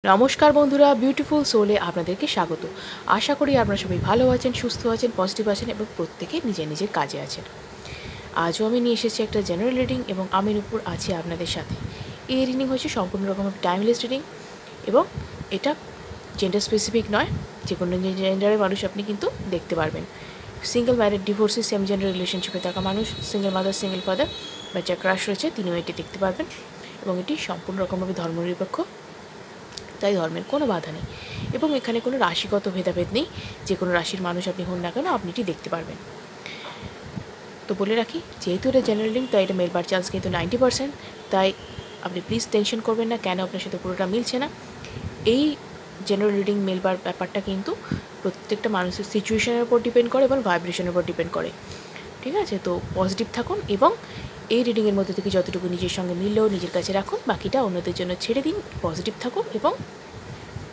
নমস্কার বন্ধুরা, বিউটিফুল সোলে আপনাদেরকে স্বাগত। আশা করি আপনারা সবাই ভালো আছেন, সুস্থ আছেন, পজিটিভ আছেন এবং প্রত্যেকে নিজের নিজের কাজে আছেন। আজও আমি নিয়ে এসেছি একটা জেনারেল রিডিং এবং আমি নূপুর আছি আপনাদের সাথে। এই রিডিং হচ্ছে সম্পূর্ণ রকম টাইমলেস রিডিং এবং এটা জেন্ডার স্পেসিফিক নয়, যে কোনো জেন্ডারের মানুষ আপনি কিন্তু দেখতে পারবেন। Single married, divorcee, same gender রিলেশনশিপে থাকা মানুষ, সিঙ্গেল মাদার, সিঙ্গেল ফাদার বা যার ক্রাশ রয়েছে তিনিও এটি দেখতে পারবেন এবং এটি সম্পূর্ণ রকমভাবে ধর্মনিরপেক্ষ, তাই ধর্মের কোনো বাধা নেই এবং এখানে কোনো রাশিগত ভেদাভেদ নেই। যে কোনো রাশির মানুষ আপনি হন না কেন আপনি এটি দেখতে পারবেন। তো বলে রাখি, যেহেতু এটা জেনারেল রিডিং তাই এটা মেলবার চান্স কিন্তু 90%, তাই আপনি প্লিজ টেনশন করবেন না কেন আপনার সাথে পুরোটা মিলছে না। এই জেনারেল রিডিং মেলবার ব্যাপারটা কিন্তু প্রত্যেকটা মানুষের সিচুয়েশনের উপর ডিপেন্ড করে এবং ভাইব্রেশনের উপর ডিপেন্ড করে, ঠিক আছে? তো পজিটিভ থাকুন এবং এই রিডিংয়ের মধ্যে থেকে যতটুকু নিজের সঙ্গে মিললেও নিজের কাছে রাখুন, বাকিটা অন্যদের জন্য ছেড়ে দিন। পজিটিভ থাকুন এবং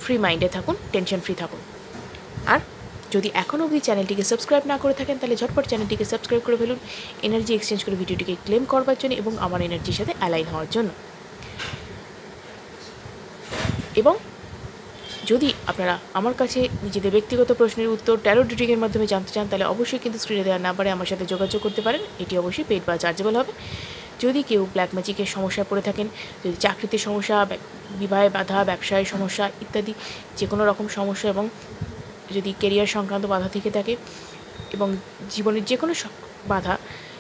ফ্রি মাইন্ডে থাকুন, টেনশন ফ্রি থাকুন। আর যদি এখনও অবধি চ্যানেলটিকে সাবস্ক্রাইব না করে থাকেন তাহলে ঝটপট চ্যানেলটিকে সাবস্ক্রাইব করে ফেলুন, এনার্জি এক্সচেঞ্জ করে ভিডিওটিকে ক্লেম করবার জন্য এবং আমার এনার্জির সাথে অ্যালাইন হওয়ার জন্য। এবং যদি আপনারা আমার কাছে নিজেদের ব্যক্তিগত প্রশ্নের উত্তর ট্যারো রিডিংয়ের মাধ্যমে জানতে চান তাহলে অবশ্যই কিন্তু স্ক্রিনে দেওয়ার নাম্বারে আমার সাথে যোগাযোগ করতে পারেন। এটি অবশ্যই পেড বা চার্জেবল হবে। যদি কেউ ব্ল্যাক ম্যাজিকের সমস্যায় পড়ে থাকেন, যদি চাকরিতে সমস্যা, বিবাহে বাধা, ব্যবসায় সমস্যা ইত্যাদি যে কোনো রকম সমস্যা এবং যদি কেরিয়ার সংক্রান্ত বাধা থেকে থাকে এবং জীবনের যে কোনো বাধা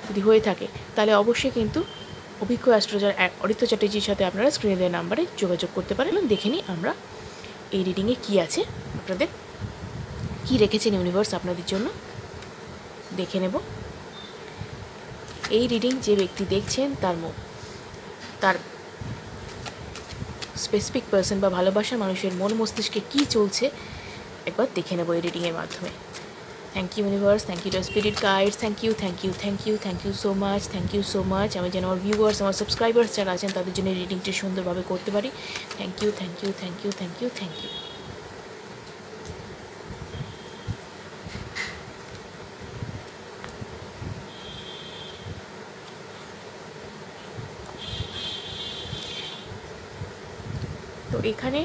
যদি হয়ে থাকে তাহলে অবশ্যই কিন্তু অভিজ্ঞ অ্যাস্ট্রোলজার অরিত্র চ্যাটার্জির সাথে আপনারা স্ক্রিনে দেওয়ার নাম্বারে যোগাযোগ করতে পারেন। দেখে নিই আমরা এই রিডিংয়ে কী আছে, আপনাদের কী রেখেছেন ইউনিভার্স আপনাদের জন্য দেখে নেব। এই রিডিং যে ব্যক্তি দেখছেন তার স্পেসিফিক পার্সন বা ভালোবাসার মানুষের মন মস্তিষ্কে কী চলছে একবার দেখে নেব এই রিডিংয়ের মাধ্যমে। Thank you universe, thank you to spirit guides, thank you thank you thank you thank you so much, thank you so much. আমি যেন আমার ভিউয়ার্স, আমার সাবস্ক্রাইবার্স যারা আছেন তাদের জন্য এই রিডিংটি সুন্দরভাবে করতে পারি। Thank you thank you thank you thank you thank you. তো এখানে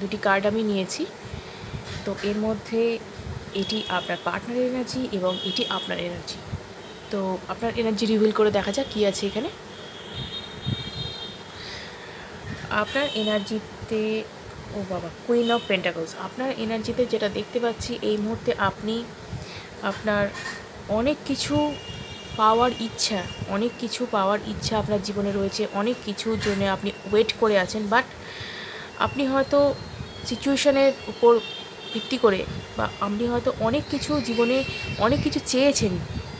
দুটি কার্ড আমি নিয়েছি। তো এর মধ্যে এটি আপনার পার্টনারের এনার্জি এবং এটি আপনার এনার্জি। তো আপনার এনার্জি রিভিল করে দেখা যাক কী আছে এখানে। আপনার এনার্জিতে, ও বাবা, কুইন অফ পেন্টাকলস। আপনার এনার্জিতে যেটা দেখতে পাচ্ছি এই মুহূর্তে আপনি আপনার অনেক কিছু পাওয়ার ইচ্ছা আপনার জীবনে রয়েছে, অনেক কিছুর জন্য আপনি ওয়েট করে আছেন, বাট আপনি হয়তো সিচুয়েশনের উপর ভিত্তি করে বা আপনি হয়তো অনেক কিছু জীবনে অনেক কিছু চেয়েছেন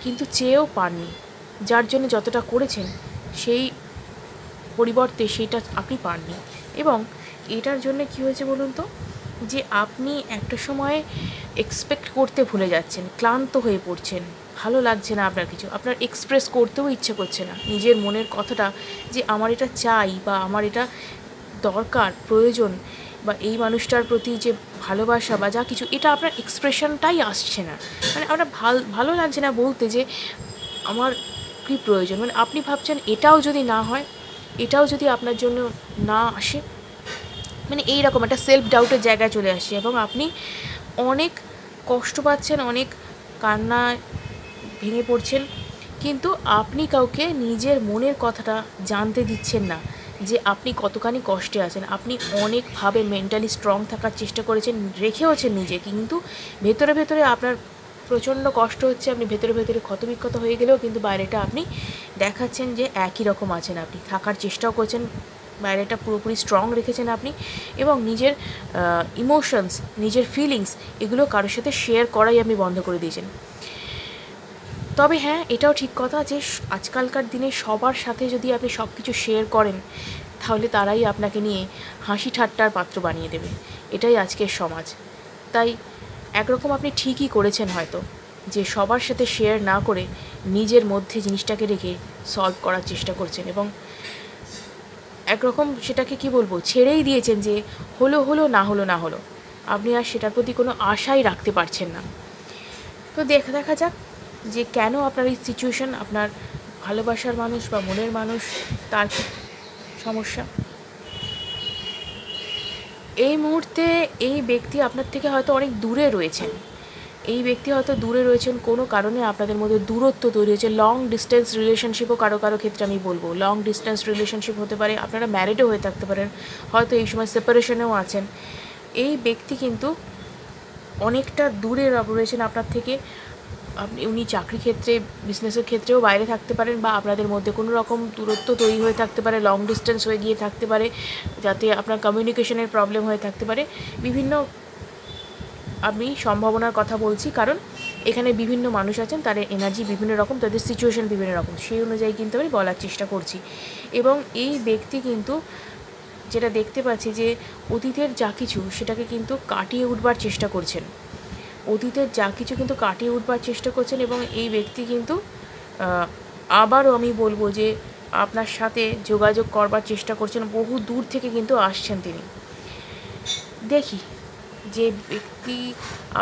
কিন্তু চেয়েও পাননি, যার জন্য যতটা করেছেন সেই পরিবর্তে সেটা আপনি পাননি। এবং এটার জন্য কী হয়েছে বলুন তো, যে আপনি একটা সময় এক্সপেক্ট করতে ভুলে যাচ্ছেন, ক্লান্ত হয়ে পড়ছেন, ভালো লাগছে না আপনার কিছু, আপনার এক্সপ্রেস করতেও ইচ্ছে করছে না নিজের মনের কথাটা, যে আমার এটা চাই বা আমার এটা দরকার, প্রয়োজন, বা এই মানুষটার প্রতি যে ভালোবাসা বা যা কিছু, এটা আপনার এক্সপ্রেশনটাই আসছে না। মানে আপনার ভালো লাগছে না বলতে যে আমার কী প্রয়োজন, মানে আপনি ভাবছেন এটাও যদি না হয়, এটাও যদি আপনার জন্য না আসে, মানে এইরকম একটা সেলফ ডাউটের জায়গায় চলে আসছে এবং আপনি অনেক কষ্ট পাচ্ছেন, অনেক কান্না ভেঙে পড়ছেন, কিন্তু আপনি কাউকে নিজের মনের কথাটা জানতে দিচ্ছেন না যে আপনি কতখানি কষ্টে আছেন। আপনি অনেকভাবে মেন্টালি স্ট্রং থাকার চেষ্টা করেছেন, রেখেওছেন নিজে, কিন্তু ভেতরে ভেতরে আপনার প্রচণ্ড কষ্ট হচ্ছে, আপনি ভেতরে ভেতরে ক্ষতবিক্ষত হয়ে গেলেও কিন্তু বাইরেটা আপনি দেখাচ্ছেন যে একই রকম আছেন, আপনি থাকার চেষ্টাও করছেন, বাইরেটা পুরোপুরি স্ট্রং রেখেছেন আপনি, এবং নিজের ইমোশনস, নিজের ফিলিংস এগুলো কারোর সাথে শেয়ার করাই আপনি বন্ধ করে দিয়েছেন। তবে হ্যাঁ, এটাও ঠিক কথা যে আজকালকার দিনে সবার সাথে যদি আপনি সব কিছু শেয়ার করেন তাহলে তারাই আপনাকে নিয়ে হাসি ঠাট্টার পাত্র বানিয়ে দেবে, এটাই আজকের সমাজ। তাই একরকম আপনি ঠিকই করেছেন হয়তো, যে সবার সাথে শেয়ার না করে নিজের মধ্যে জিনিসটাকে রেখে সলভ করার চেষ্টা করছেন এবং একরকম সেটাকে কি বলবো, ছেড়েই দিয়েছেন যে হলো না হলো, আপনি আর সেটার প্রতি কোনো আশাই রাখতে পারছেন না। তো দেখা যাক যে কেন আপনার এই সিচুয়েশন, আপনার ভালোবাসার মানুষ বা মনের মানুষ তার সমস্যা। এই মুহূর্তে এই ব্যক্তি আপনার থেকে হয়তো অনেক দূরে রয়েছেন, এই ব্যক্তি হয়তো দূরে রয়েছেন, কোনো কারণে আপনাদের মধ্যে দূরত্ব তৈরি হয়েছে। লং ডিস্টেন্স রিলেশনশিপও কারো কারো ক্ষেত্রে আমি বলবো, লং ডিস্টেন্স রিলেশনশিপ হতে পারে, আপনারা ম্যারিডও হয়ে থাকতে পারেন, হয়তো এই সময় সেপারেশনেও আছেন। এই ব্যক্তি কিন্তু অনেকটা দূরে রয়েছেন আপনার থেকে। উনি চাকরি ক্ষেত্রে, বিজনেসের ক্ষেত্রেও বাইরে থাকতে পারেন, বা আপনাদের মধ্যে কোনো রকম দূরত্ব তৈরি হয়ে থাকতে পারে, লং ডিস্টেন্স হয়ে গিয়ে থাকতে পারে, যাতে আপনার কমিউনিকেশনের প্রবলেম হয়ে থাকতে পারে। বিভিন্ন আমি সম্ভাবনার কথা বলছি, কারণ এখানে বিভিন্ন মানুষ আছেন, তাদের এনার্জি বিভিন্ন রকম, তাদের সিচুয়েশন বিভিন্ন রকম, সেই অনুযায়ী কিন্তু আমি বলার চেষ্টা করছি। এবং এই ব্যক্তি কিন্তু যেটা দেখতে পাচ্ছি যে অতীতের যা কিছু সেটাকে কিন্তু কাটিয়ে উঠবার চেষ্টা করছেন, অতীতের যা কিছু কিন্তু কাটিয়ে উঠবার চেষ্টা করছেন। এবং এই ব্যক্তি কিন্তু আবারও আমি বলবো যে আপনার সাথে যোগাযোগ করবার চেষ্টা করছেন, বহু দূর থেকে কিন্তু আসছেন তিনি। দেখি যে ব্যক্তি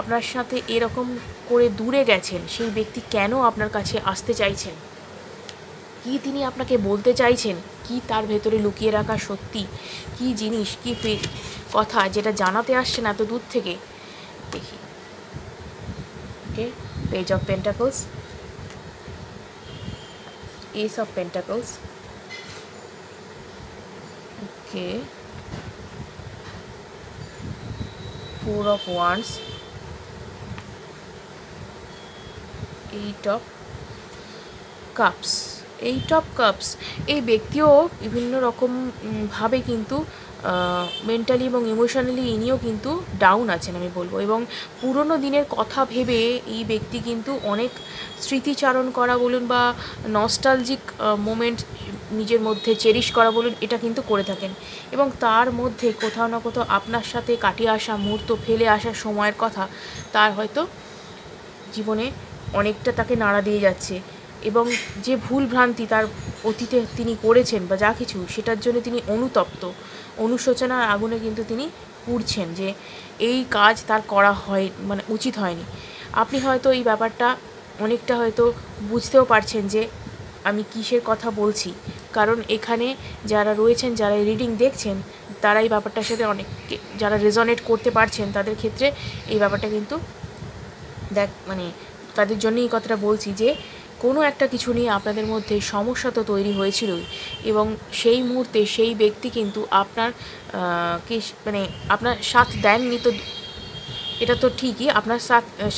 আপনার সাথে এরকম করে দূরে গেছেন, সেই ব্যক্তি কেন আপনার কাছে আসতে চাইছেন, কি তিনি আপনাকে বলতে চাইছেন, কি তার ভেতরে লুকিয়ে রাখা সত্যি, কি জিনিস, কি কথা যেটা জানাতে আসছেন এত দূর থেকে। দেখি, okay, page of pentacles, ace of pentacles, okay, four of wands, eight of cups. Eight of cups, এই ব্যক্তিও বিভিন্ন রকম ভাবে কিন্তু মেন্টালি এবং ইমোশনালি ইনিও কিন্তু ডাউন আছেন আমি বলবো। এবং পুরনো দিনের কথা ভেবে এই ব্যক্তি কিন্তু অনেক স্মৃতিচারণ করা বলুন, বা নস্টালজিক মোমেন্ট নিজের মধ্যে চেরিশ করা বলুন, এটা কিন্তু করে থাকেন। এবং তার মধ্যে কোথাও না কোথাও আপনার সাথে কাটিয়ে আসা মুহূর্ত, ফেলে আসা সময়ের কথা তার হয়তো জীবনে অনেকটা তাকে নাড়া দিয়ে যাচ্ছে। এবং যে ভুল ভ্রান্তি তার অতীতে তিনি করেছেন বা যা কিছু, সেটার জন্য তিনি অনুতপ্ত, অনুশোচনার আগুনে কিন্তু তিনি পুড়ছেন যে এই কাজ তার করা হয় মানে উচিত হয়নি। আপনি হয়তো এই ব্যাপারটা অনেকটা হয়তো বুঝতেও পারছেন যে আমি কিসের কথা বলছি, কারণ এখানে যারা রয়েছেন, যারা রিডিং দেখছেন, তারা এই ব্যাপারটার সাথে অনেক, যারা রেজনেট করতে পারছেন তাদের ক্ষেত্রে এই ব্যাপারটা কিন্তু মানে তাদের জন্য এই কথাটা বলছি যে কোনো একটা কিছু নিয়ে আপনাদের মধ্যে সমস্যা তো তৈরি হয়েছিলই। এবং সেই মুহূর্তে সেই ব্যক্তি কিন্তু আপনার মানে আপনার সাথ দেননি, তো এটা তো ঠিকই, আপনার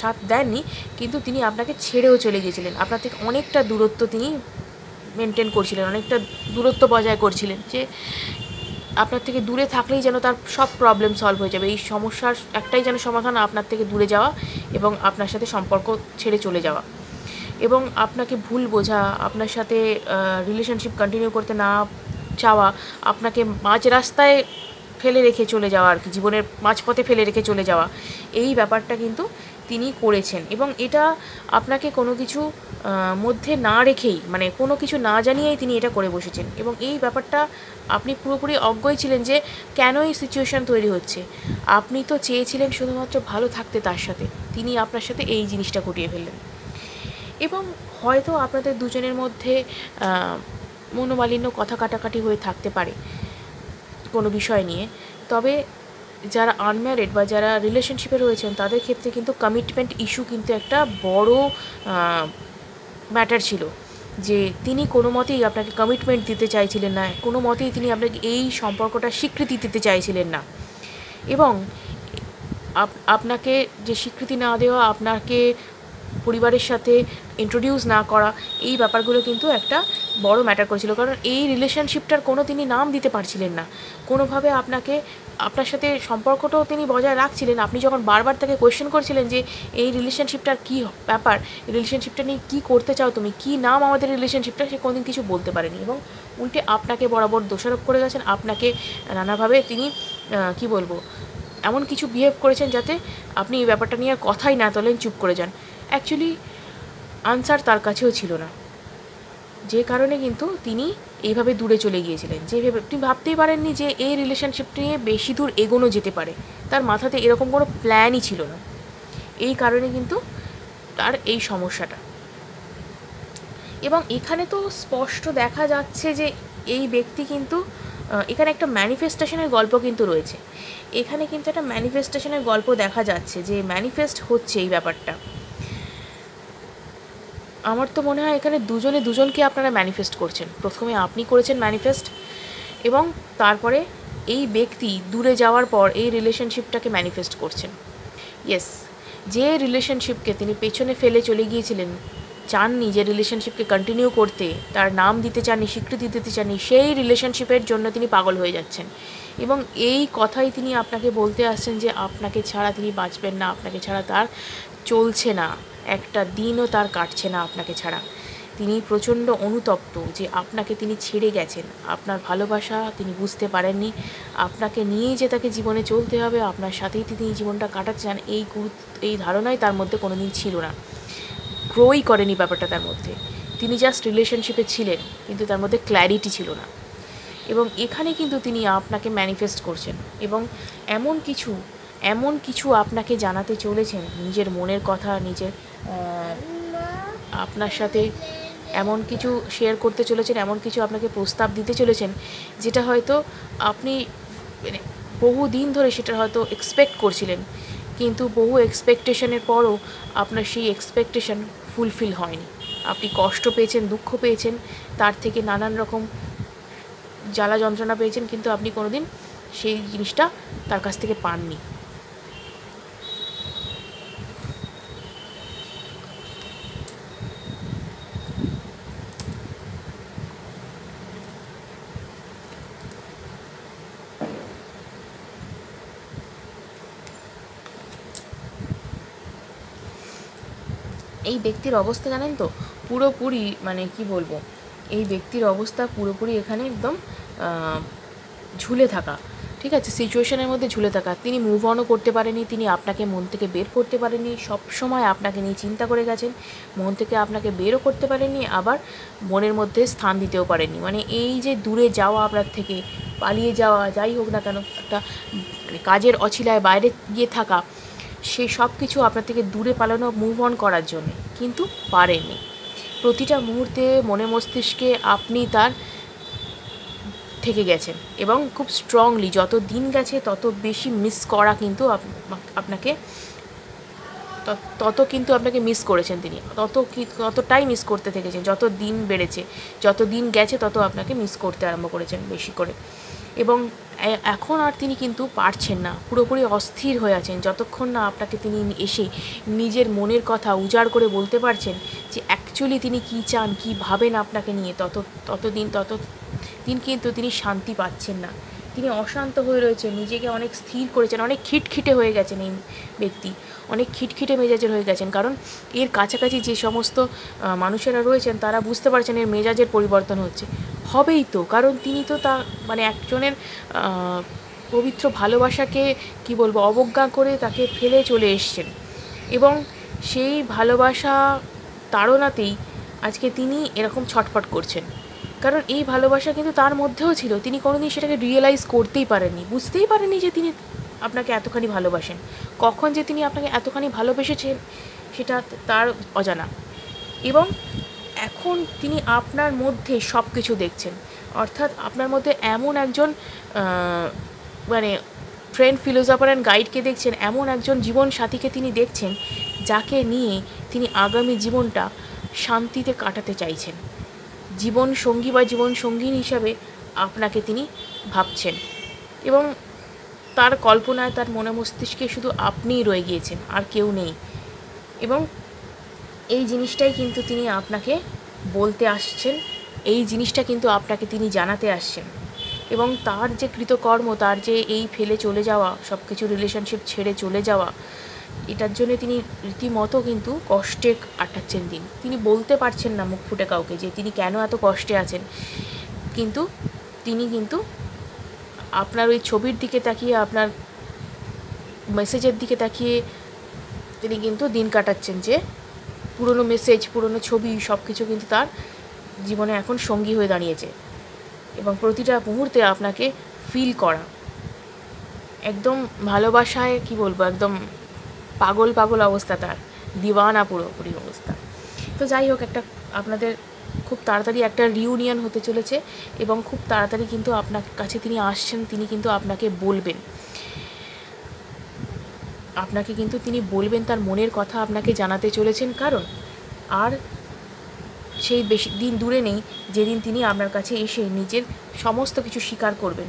সাথ দেননি, কিন্তু তিনি আপনাকে ছেড়েও চলে গিয়েছিলেন, আপনার থেকে অনেকটা দূরত্ব তিনি মেনটেন করছিলেন, অনেকটা দূরত্ব বজায় করছিলেন, যে আপনার থেকে দূরে থাকলেই যেন তার সব প্রবলেম সলভ হয়ে যাবে। এই সমস্যার একটাই যেন সমাধান, আপনার থেকে দূরে যাওয়া এবং আপনার সাথে সম্পর্ক ছেড়ে চলে যাওয়া, এবং আপনাকে ভুল বোঝা, আপনার সাথে রিলেশনশিপ কন্টিনিউ করতে না চাওয়া, আপনাকে মাঝ রাস্তায় ফেলে রেখে চলে যাওয়া, আর কি জীবনের মাঝপথে ফেলে রেখে চলে যাওয়া, এই ব্যাপারটা কিন্তু তিনি করেছেন। এবং এটা আপনাকে কোনো কিছু মধ্যে না রেখেই, মানে কোনো কিছু না জানিয়েই তিনি এটা করে বসেছেন। এবং এই ব্যাপারটা আপনি পুরোপুরি অজ্ঞই ছিলেন যে কেন এই সিচুয়েশান তৈরি হচ্ছে। আপনি তো চেয়েছিলেন শুধুমাত্র ভালো থাকতে তার সাথে, তিনি আপনার সাথে এই জিনিসটা ঘটিয়ে ফেললেন। এবং হয়তো আপনাদের দুজনের মধ্যে মনোমালিন্য, কথা কাটাকাটি হয়ে থাকতে পারে কোনো বিষয় নিয়ে। তবে যারা আনম্যারিড বা যারা রিলেশনশিপে রয়েছেন তাদের ক্ষেত্রে কিন্তু কমিটমেন্ট ইস্যু কিন্তু একটা বড় ম্যাটার ছিল, যে তিনি কোনো মতেই আপনাকে কমিটমেন্ট দিতে চাইছিলেন না, কোনো মতেই তিনি আপনাকে এই সম্পর্কটা স্বীকৃতি দিতে চাইছিলেন না। এবং আপনাকে যে স্বীকৃতি না দেওয়া, আপনাকে পরিবারের সাথে ইন্ট্রোডিউস না করা, এই ব্যাপারগুলো কিন্তু একটা বড় ম্যাটার করেছিল। কারণ এই রিলেশনশিপটার কোনো তিনি নাম দিতে পারছিলেন না, কোনোভাবে আপনার সাথে সম্পর্কটাও তিনি বজায় রাখছিলেন। আপনি যখন বারবার তাকে কোয়েশ্চেন করছিলেন যে এই রিলেশনশিপটার কী ব্যাপার, রিলেশনশিপটা নিয়ে কী করতে চাও তুমি, কী নাম আমাদের রিলেশনশিপটা, সে কোনোদিন কিছু বলতে পারেনি। এবং উল্টে আপনাকে বরাবর দোষারোপ করে গেছেন, আপনাকে নানাভাবে তিনি কি বলবো, এমন কিছু বিহেভ করেছেন যাতে আপনি এই ব্যাপারটা নিয়ে কথাই না তোলেন, চুপ করে যান। অ্যাকচুয়ালি আনসার তার কাছেও ছিল না, যে কারণে কিন্তু তিনি এইভাবে দূরে চলে গিয়েছিলেন, যে তিনি ভাবতেই পারেননি যে এই রিলেশনশিপ নিয়ে বেশি দূর এগোনো যেতে পারে। তার মাথাতে এরকম কোনো প্ল্যানই ছিল না, এই কারণে কিন্তু তার এই সমস্যাটা। এবং এখানে তো স্পষ্ট দেখা যাচ্ছে যে এই ব্যক্তি কিন্তু এখানে একটা ম্যানিফেস্টেশনের গল্প কিন্তু রয়েছে। এখানে কিন্তু একটা ম্যানিফেস্টেশনের গল্প দেখা যাচ্ছে, যে ম্যানিফেস্ট হচ্ছে এই ব্যাপারটা। আমার তো মনে হয় এখানে দুজনে দুজনকে আপনারা ম্যানিফেস্ট করছেন। প্রথমে আপনি করেছেন ম্যানিফেস্ট, এবং তারপরে এই ব্যক্তি দূরে যাওয়ার পর এই রিলেশনশিপটাকে ম্যানিফেস্ট করছেন। ইয়েস, যে রিলেশনশিপকে তিনি পেছনে ফেলে চলে গিয়েছিলেন, চাননি যে রিলেশনশিপকে কন্টিনিউ করতে, তার নাম দিতে চাননি, স্বীকৃতি দিতে চাননি, সেই রিলেশনশিপের জন্য তিনি পাগল হয়ে যাচ্ছেন। এবং এই কথাই তিনি আপনাকে বলতে আসছেন যে আপনাকে ছাড়া তিনি বাঁচবেন না, আপনাকে ছাড়া তার চলছে না, একটা দিনও তার কাটছে না আপনাকে ছাড়া। তিনি প্রচণ্ড অনুতপ্ত যে আপনাকে তিনি ছেড়ে গেছেন, আপনার ভালোবাসা তিনি বুঝতে পারেননি, আপনাকে নিয়েই যে তাকে জীবনে চলতে হবে, আপনার সাথেই তিনি জীবনটা কাটাতে চান, এই ধারণাই তার মধ্যে কোনো দিন ছিল না, গ্রোই করেনি ব্যাপারটা তার মধ্যে। তিনি জাস্ট রিলেশনশিপে ছিলেন, কিন্তু তার মধ্যে ক্ল্যারিটি ছিল না। এবং এখানে কিন্তু তিনি আপনাকে ম্যানিফেস্ট করছেন, এবং এমন কিছু আপনাকে জানাতে চলেছেন, নিজের মনের কথা, নিজের আপনার সাথে এমন কিছু শেয়ার করতে চলেছেন, এমন কিছু আপনাকে প্রস্তাব দিতে চলেছেন, যেটা হয়তো আপনি মানে বহু দিন ধরে সেটা হয়তো এক্সপেক্ট করছিলেন, কিন্তু বহু এক্সপেকটেশনের পরও আপনার সেই এক্সপেকটেশন ফুলফিল হয়নি। আপনি কষ্ট পেয়েছেন, দুঃখ পেয়েছেন, তার থেকে নানান রকম জ্বালা যন্ত্রণা পেয়েছেন, কিন্তু আপনি কোনোদিন সেই জিনিসটা তার কাছ থেকে পাননি। এই ব্যক্তির অবস্থা জানেন তো, পুরোপুরি মানে কি বলবো, এই ব্যক্তির অবস্থা পুরোপুরি এখানে একদম ঝুলে থাকা, ঠিক আছে, সিচুয়েশনের মধ্যে ঝুলে থাকা। তিনি মুভ অনও করতে পারেনি, তিনি আপনাকে মন থেকে বের করতে পারেনি, সব সময় আপনাকে নিয়ে চিন্তা করে গেছেন, মন থেকে আপনাকে বেরও করতে পারেননি, আবার মনের মধ্যে স্থান দিতেও পারেননি। মানে এই যে দূরে যাওয়া, আপনার থেকে পালিয়ে যাওয়া, যাই হোক না কেন, একটা কাজের অছিলায় বাইরে গিয়ে থাকা, সেই সব কিছু আপনার থেকে দূরে পালানো, মুভ অন করার জন্য, কিন্তু পারেননি। প্রতিটা মুহূর্তে মনে মস্তিষ্কে আপনি তার থেকে গেছেন, এবং খুব স্ট্রংলি যত দিন গেছে তত বেশি মিস করা কিন্তু আপনাকে তত কিন্তু আপনাকে মিস করেছেন তিনি, ততটাই মিস করতে থেকেছেন। যত দিন বেড়েছে, যত দিন গেছে, তত আপনাকে মিস করতে আরম্ভ করেছেন বেশি করে। এবং এখন আর তিনি কিন্তু পারছেন না, পুরোপুরি অস্থির হয়ে আছেন, যতক্ষণ না আপনাকে তিনি এসে নিজের মনের কথা উজাড় করে বলতে পারছেন যে অ্যাকচুয়ালি তিনি কী চান, কী ভাবেন আপনাকে নিয়ে, ততদিন কিন্তু তিনি শান্তি পাচ্ছেন না। তিনি অশান্ত হয়ে রয়েছেন, নিজেকে অনেক স্থির করেছেন, অনেক খিটখিটে হয়ে গেছেন এই ব্যক্তি, অনেক খিটখিটে মেজাজের হয়ে গেছেন। কারণ এর কাছাকাছি যে সমস্ত মানুষেরা রয়েছেন, তারা বুঝতে পারছেন এর মেজাজের পরিবর্তন হচ্ছে, হবেই তো, কারণ তিনি তো তা মানে একজনের পবিত্র ভালোবাসাকে কি বলবো, অবজ্ঞা করে তাকে ফেলে চলে এসছেন, এবং সেই ভালোবাসা তাড়নাতেই আজকে তিনি এরকম ছটফট করছেন। কারণ এই ভালোবাসা কিন্তু তার মধ্যেও ছিল, তিনি কোনোদিন সেটাকে রিয়েলাইজ করতেই পারেননি, বুঝতেই পারেননি যে তিনি আপনাকে এতখানি ভালোবাসেন। কখন যে তিনি আপনাকে এতখানি ভালোবেসেছেন সেটা তার অজানা। এবং এখন তিনি আপনার মধ্যে সব কিছু দেখছেন, অর্থাৎ আপনার মধ্যে এমন একজন মানে ফ্রেন্ড, ফিলোসফার অ্যান্ড গাইডকে দেখছেন, এমন একজন জীবন সাথীকে তিনি দেখছেন, যাকে নিয়ে তিনি আগামী জীবনটা শান্তিতে কাটাতে চাইছেন। জীবন সঙ্গী বা জীবন সঙ্গিনী হিসাবে আপনাকে তিনি ভাবছেন, এবং তার কল্পনায়, তার মনে মস্তিষ্কে শুধু আপনিই রয়ে গিয়েছেন, আর কেউ নেই। এবং এই জিনিসটাই কিন্তু তিনি আপনাকে বলতে আসছেন, এই জিনিসটা কিন্তু আপনাকে তিনি জানাতে আসছেন। এবং তার যে কৃতকর্ম, তার যে এই ফেলে চলে যাওয়া, সব কিছু রিলেশনশিপ ছেড়ে চলে যাওয়া, এটার জন্য তিনি রীতিমতো কিন্তু কষ্টে কাটাচ্ছেন দিন। তিনি বলতে পারছেন না মুখ ফুটে কাউকে যে তিনি কেন এত কষ্টে আছেন, কিন্তু তিনি কিন্তু আপনার ওই ছবির দিকে তাকিয়ে, আপনার মেসেজের দিকে তাকিয়ে তিনি কিন্তু দিন কাটাচ্ছেন, যে পুরনো মেসেজ, পুরনো ছবি, সব কিছু কিন্তু তার জীবনে এখন সঙ্গী হয়ে দাঁড়িয়েছে। এবং প্রতিটা মুহূর্তে আপনাকে ফিল করা, একদম ভালোবাসায় কি বলবো, একদম পাগল পাগল অবস্থা, তার দিওয়ানা পুরোপুরি অবস্থা। তো যাই হোক, আপনাদের খুব তাড়াতাড়ি একটা রিউনিয়ন হতে চলেছে, এবং খুব তাড়াতাড়ি কিন্তু আপনার কাছে তিনি আসছেন, তিনি কিন্তু আপনাকে বলবেন। আপনাকে কিন্তু তিনি বলবেন, তার মনের কথা আপনাকে জানাতে চলেছেন। কারণ আর সেই বেশি দিন দূরে নেই যেদিন তিনি আপনার কাছে এসে নিজের সমস্ত কিছু স্বীকার করবেন,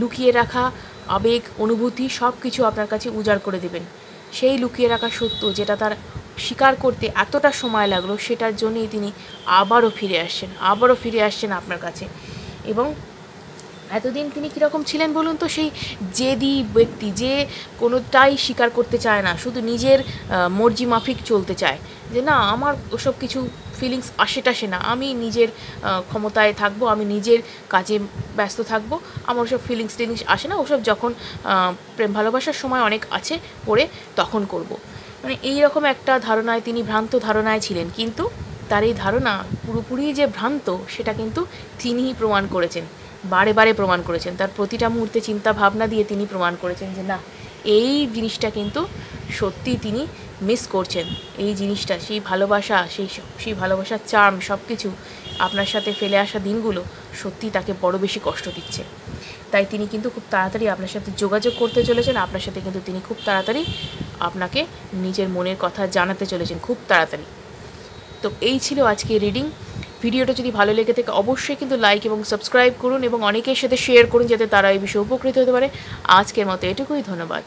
লুকিয়ে রাখা আবেগ অনুভূতি সব কিছু আপনার কাছে উজাড় করে দেবেন। সেই লুকিয়ে রাখা সত্য যেটা তার স্বীকার করতে এতটা সময় লাগলো, সেটার জন্যই তিনি আবারও ফিরে আসছেন আপনার কাছে। এবং এতদিন তিনি কীরকম ছিলেন বলুন তো? সেই জেদি ব্যক্তি, যে কোনোটাই স্বীকার করতে চায় না, শুধু নিজের মর্জি মাফিক চলতে চায়, যে না আমার ওসব কিছু ফিলিংস আসে না, আমি নিজের ক্ষমতায় থাকবো, আমি নিজের কাজে ব্যস্ত থাকবো, আমার ওসব টিলিংস আসে না, ওসব যখন প্রেম ভালোবাসার সময় অনেক আছে পড়ে তখন করব। মানে এইরকম একটা ধারণায় তিনি ভ্রান্ত ধারণায় ছিলেন। কিন্তু তার এই ধারণা পুরোপুরি যে ভ্রান্ত সেটা কিন্তু তিনিই প্রমাণ করেছেন, বারে প্রমাণ করেছেন। তার প্রতিটা মুহূর্তে চিন্তা ভাবনা দিয়ে তিনি প্রমাণ করেছেন যে না, এই জিনিসটা কিন্তু সত্যি তিনি মিস করছেন। এই জিনিসটা, সেই ভালোবাসা, সেই ভালোবাসার চার্ম সব কিছু আপনার সাথে ফেলে আসা দিনগুলো সত্যি তাকে বড় বেশি কষ্ট দিচ্ছে। তাই তিনি কিন্তু খুব তাড়াতাড়ি আপনার সাথে যোগাযোগ করতে চলেছেন। আপনার সাথে কিন্তু তিনি খুব তাড়াতাড়ি আপনাকে নিজের মনের কথা জানাতে চলেছেন, খুব তাড়াতাড়ি। তো এই ছিল আজকে রিডিং। ভিডিওটা যদি ভালো লেগে থাকে অবশ্যই কিন্তু লাইক এবং সাবস্ক্রাইব করুন এবং অনেকের সাথে শেয়ার করুন যাতে তারা এই বিষয়ে উপকৃত হতে পারে। আজকের মতো এটুকুই, ধন্যবাদ।